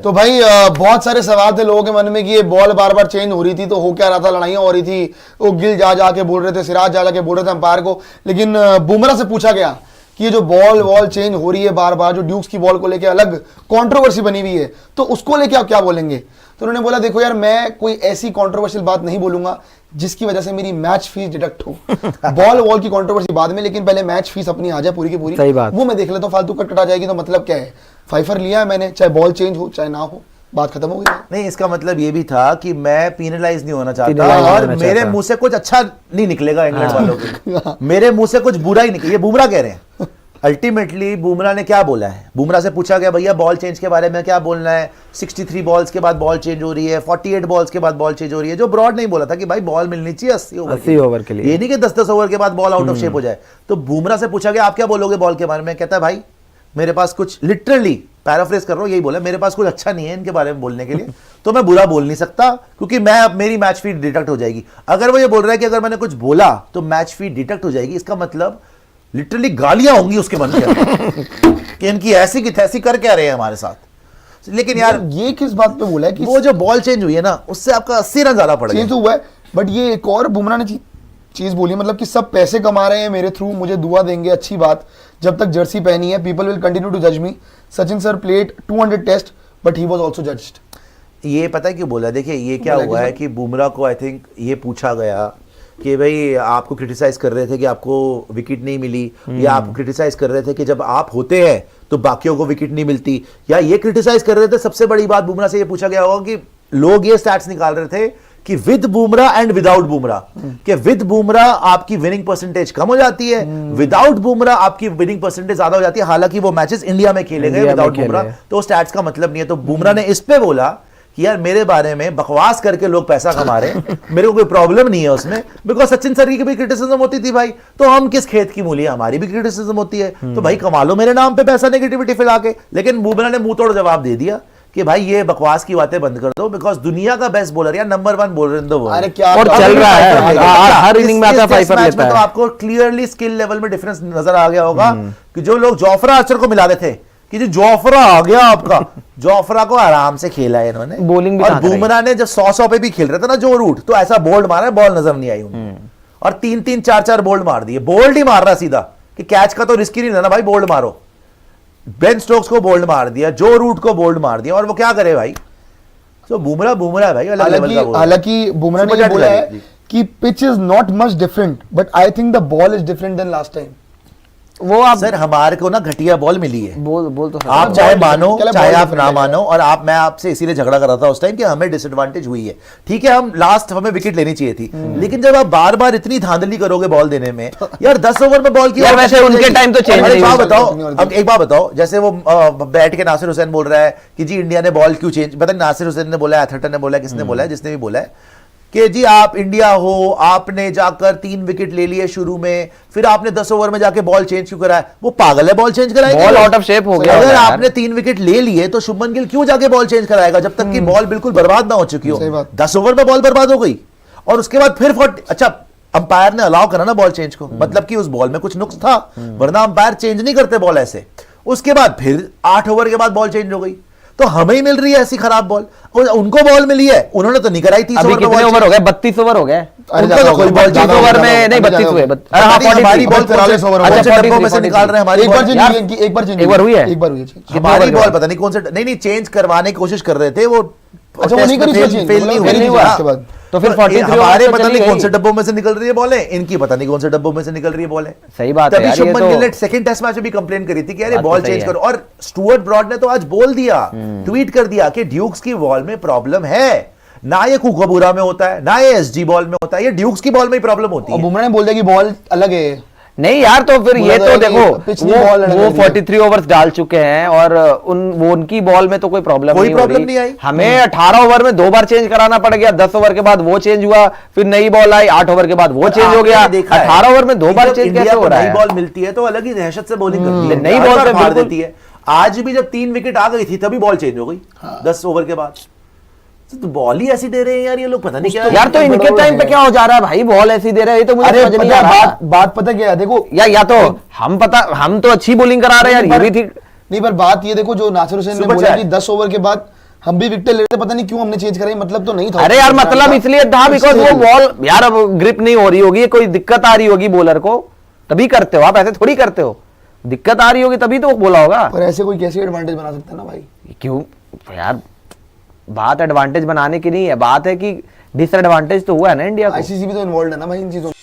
तो भाई बहुत सारे सवाल थे लोगों के मन में कि ये बॉल बार बार चेंज हो रही थी तो हो क्या रहा था, लड़ाइयां हो रही थी, वो गिल जा जाके बोल रहे थे, सिराज जा जाके बोल रहे थे अंपायर को। लेकिन बुमराह से पूछा गया कि ये जो बॉल चेंज हो रही है बार बार, जो ड्यूक्स की बॉल को लेकर अलग कंट्रोवर्सी बनी हुई है, तो उसको लेके आप क्या बोलेंगे? तो उन्होंने बोला देखो यार, मैं कोई ऐसी कंट्रोवर्शियल बात नहीं बोलूंगा जिसकी वजह से मेरी मैच फीस डिडक्ट हो। बॉल की कंट्रोवर्सी बाद में, लेकिन पहले मैच फीस अपनी आ जाए पूरी की पूरी, सही बात। वो मैं देख लेता हूँ। फालतू कट आ जाएगी तो मतलब क्या है? फाइफर लिया है मैंने, चाहे बॉल चेंज हो चाहे ना हो, बात खत्म हो गई। नहीं, इसका मतलब ये भी था कि मैं पीनलाइज नहीं होना चाहता और मेरे मुंह से कुछ अच्छा नहीं निकलेगा इंग्लैंड वालों के, मेरे मुंह से कुछ बुरा ही निकले। ये बुमराह कह रहे हैं। अल्टीमेटली बुमराह ने क्या बोला है? बुमराह से पूछा गया भैया बॉल चेंज के बारे में क्या बोलना है, 63 बॉल्स के बाद बॉल चेंज हो रही है, 48 बॉल्स के बाद बॉल चेंज हो रही है। जो ब्रॉड नहीं बोला था कि भाई बॉल मिलनी चाहिए 80 ओवर के लिए, ये नहीं कि 10-10 ओवर के बाद बॉल आउट ऑफ शेप हो जाए। तो बुमराह से पूछा गया आप क्या बोलोगे बॉल के बारे में? कहता है भाई मेरे पास कुछ, लिटरली पैराफ्रेज कर रहा हूं, यही बोला, मेरे पास कुछ अच्छा नहीं है इनके बारे में बोलने के लिए, तो मैं बुरा बोल नहीं सकता क्योंकि मेरी मैच फी डिडक्ट हो जाएगी। अगर वो ये बोल रहा है कि अगर मैंने कुछ बोला तो मैच फी डिडक्ट हो जाएगी, इसका मतलब लिटरली गालियां होंगी उसके मन के अंदर कि इनकी ऐसी की तैसी कर क्या रहे हैं हमारे साथ। लेकिन यार ये किस बात पे बोला है कि वो जो बॉल चेंज हुई है ना, उससे आपका 80 रन ज्यादा पड़ गया। चेंज तो हुआ है, बट ये एक और बुमराह ने चीज बोली, मतलब कि सब पैसे कमा रहे हैं मेरे थ्रू, मुझे दुआ देंगे, अच्छी बात, जब तक जर्सी पहनी है पीपल विल कंटिन्यू टू जज me. Sachin sir played 200 test but he was also judged. ये पता है क्यों बोला? देखिए ये क्या हुआ है कि बुमराह को आई थिंक ये पूछा गया कि भाई आपको क्रिटिसाइज कर रहे थे कि आपको विकेट नहीं मिली, या आपको क्रिटिसाइज कर रहे थे कि जब आप होते हैं तो बाकियों को विकेट नहीं मिलती, या ये क्रिटिसाइज कर रहे थे। सबसे बड़ी बात बुमराह से ये पूछा गया होगा कि लोग ये स्टैट्स निकाल रहे थे कि with Bumrah and without Bumrah, कि विद बुमराह आपकी विनिंग परसेंटेज कम हो जाती है, विदाउट बुमराह आपकी विनिंग परसेंटेज ज्यादा हो जाती है। हालांकि वो मैचेस इंडिया में खेले गए विदाउट बुमराह, तो स्टैट्स का मतलब नहीं है। तो बुमराह ने इस पे बोला कि यार मेरे बारे में बकवास करके लोग पैसा कमा रहे हैं, मेरे को कोई प्रॉब्लम नहीं है उसमें, बिकॉज सचिन सर की भी क्रिटिसिज्म होती थी भाई, तो हम किस खेत की मूली, हमारी भी क्रिटिसिज्म होती है, तो भाई कमा लो मेरे नाम पे पैसा नेगेटिविटी फैला के। लेकिन बुमराह ने मुंह तोड़ जवाब दे दिया कि भाई ये बकवास की बातें बंद कर दो, बिकॉज दुनिया का बेस्ट बॉलर या number 1 bowler in the world, अरे क्या और चल रहा है हर इनिंग में आता है, फाइफर लेता है। तो आपको क्लियरली स्किल लेवल में डिफरेंस नजर आ गया होगा कि जो लोग जोफ्रा आर्चर को मिला रहे थे कि जी जोफ्रा आ गया आपका, जोफ्रा को आराम से खेला है इन्होंने, बॉलिंग भी। और बुमराह ने जब 100 पे भी खेल रहे थे ना जो रूट, तो ऐसा बोल्ड मारा, बॉल नजर नहीं आई उन्हें, और 3-3 4-4 बोल्ड मार दिए। बोल्ड ही मार रहा सीधा कि कैच का तो रिस्क ही नहीं लेना भाई, बोल्ड मारो। बेन स्टोक्स को बोल्ड मार दिया, जो रूट को बोल्ड मार दिया, और वो क्या करे भाई। तो बुमराह भाई अलग लेवल का बॉलर। हालांकि बुमराह ने ये बोला है कि pitch is not much different but I think the ball is different then last time. वो आप सर हमारे को ना घटिया बॉल मिली है, बोल तो आप चाहे मानो चाहे आप ना मानो, और मैं आपसे इसीलिए झगड़ा कर रहा था उस टाइम कि हमें डिसएडवांटेज हुई है। ठीक है, हमें विकेट लेनी चाहिए थी, लेकिन जब आप बार बार इतनी धांधली करोगे बॉल देने में, यार 10 ओवर में बॉल की, वैसे उनके टाइम तो चेंज नहीं हुआ। बताओ, अब एक बात बताओ, जैसे वो बैठ के नासिर हुसैन बोल रहा है कि जी इंडिया ने बॉल क्यों चेंज, पता नहीं नासिर हुसैन ने बोला है, एथर्टन ने बोला है, किसने बोला है, जिसने भी बोला है कि जी आप इंडिया हो, आपने जाकर 3 विकेट ले लिए शुरू में, फिर आपने 10 ओवर में जाके बॉल चेंज क्यों कराया? वो पागल है, बॉल चेंज कराएगा, बॉल आउट ऑफ शेप हो गया। अगर आपने 3 विकेट ले लिए तो शुभमन गिल क्यों जाके बॉल चेंज कराएगा जब तक कि बॉल बिल्कुल बर्बाद ना हो चुकी हो। 10 ओवर में बॉल बर्बाद हो गई और उसके बाद फिर अच्छा अंपायर ने अलाउ करा ना बॉल चेंज को, मतलब कि उस बॉल में कुछ नुक्स था, वरना अंपायर चेंज नहीं करते बॉल ऐसे। उसके बाद फिर 8 ओवर के बाद बॉल चेंज हो गई, तो हमें ही मिल रही है ऐसी खराब बॉल, और उनको बॉल मिली है, उन्होंने तो नहीं कराई। 30 अभी कितने ओवर हो गए? 32 ओवर हो गए। उनका तो कोई बॉल 32 ओवर में नहीं, 32 हुए। हमारी बॉल 43 ओवर डब्बों में से निकाल रहे हैं। हमारी एक बार हुई है, एक बार हुई है हमारी बॉल, पता नहीं कौन से, नहीं चेंज करवाने की कोशिश कर रहे थे वो, अच्छा वो नहीं करी, फेल नहीं हुआ उसके बाद। तो फिर 43 हमारे पता नहीं कौन से डब्बों में से निकल रही है बॉलें, इनकी पता नहीं कौन से डब्बों में से निकल रही है बॉलें। सही बात है तभी शुभमन गिल ने सेकंड टेस्ट मैच में भी कंप्लेन करी थी कि यार बॉल चेंज करो, और स्टुअर्ट ब्रॉड ने तो आज बोल दिया, ट्वीट कर दिया कि ड्यूक्स की बॉल में प्रॉब्लम है, ना ये कुकाबूरा में होता है, ना ये एसजी बॉल में होता है, ये ड्यूक्स की बॉल में ही प्रॉब्लम होती है। बुमराह ने बोल दिया कि बॉल अलग है। नहीं यार, तो फिर ये तो देखो वो 43 ओवर्स डाल चुके हैं और उनकी बॉल में तो कोई प्रॉब्लम नहीं आई। हमें 18 ओवर में 2 बार चेंज कराना पड़ गया, 10 ओवर के बाद वो चेंज हुआ, फिर नई बॉल आई, 8 ओवर के बाद वो चेंज हो गया। 18 ओवर में 2 बार चेंज कैसे हो रहा है? नई बॉल मिलती है तो अलग ही दहशत से बॉलिंग करती है, नई बॉल पे मार देती है। आज भी जब 3 विकेट आ गई थी तभी बॉल चेंज हो गई 10 ओवर के बाद। तो बॉल ही ऐसी दे रहे हैं यार ये लोग, पता नहीं क्या यार। तो इनके टाइम पे क्या हो जा रहा है भाई, बॉल ऐसी दे रहे हैं, ये तो मुझे समझ नहीं आ रहा। बात पता क्या है, देखो या तो हम तो अच्छी बॉलिंग करा रहे हैं यार, ये भी ठीक नहीं, पर बात ये देखो जो नासिर हुसैन ने बोला कि 10 ओवर के बाद हम भी विकेट लेते, पता नहीं क्यों हमने चेंज कराई, मतलब तो नहीं था। अरे यार मतलब इसलिए था बिकॉज वो बॉल यार अब ग्रिप नहीं हो रही होगी, कोई दिक्कत आ रही होगी बॉलर को, तभी करते हो आप, ऐसे थोड़ी करते हो, दिक्कत आ रही होगी तभी तो बोला होगा। पर ऐसे कोई कैसे एडवांटेज बना सकता है ना भाई। क्यों यार, बात एडवांटेज बनाने की नहीं है, बात है कि डिसएडवांटेज तो हुआ है ना इंडिया को। आईसीसी भी तो इन्वॉल्व है ना भाई इन चीजों में।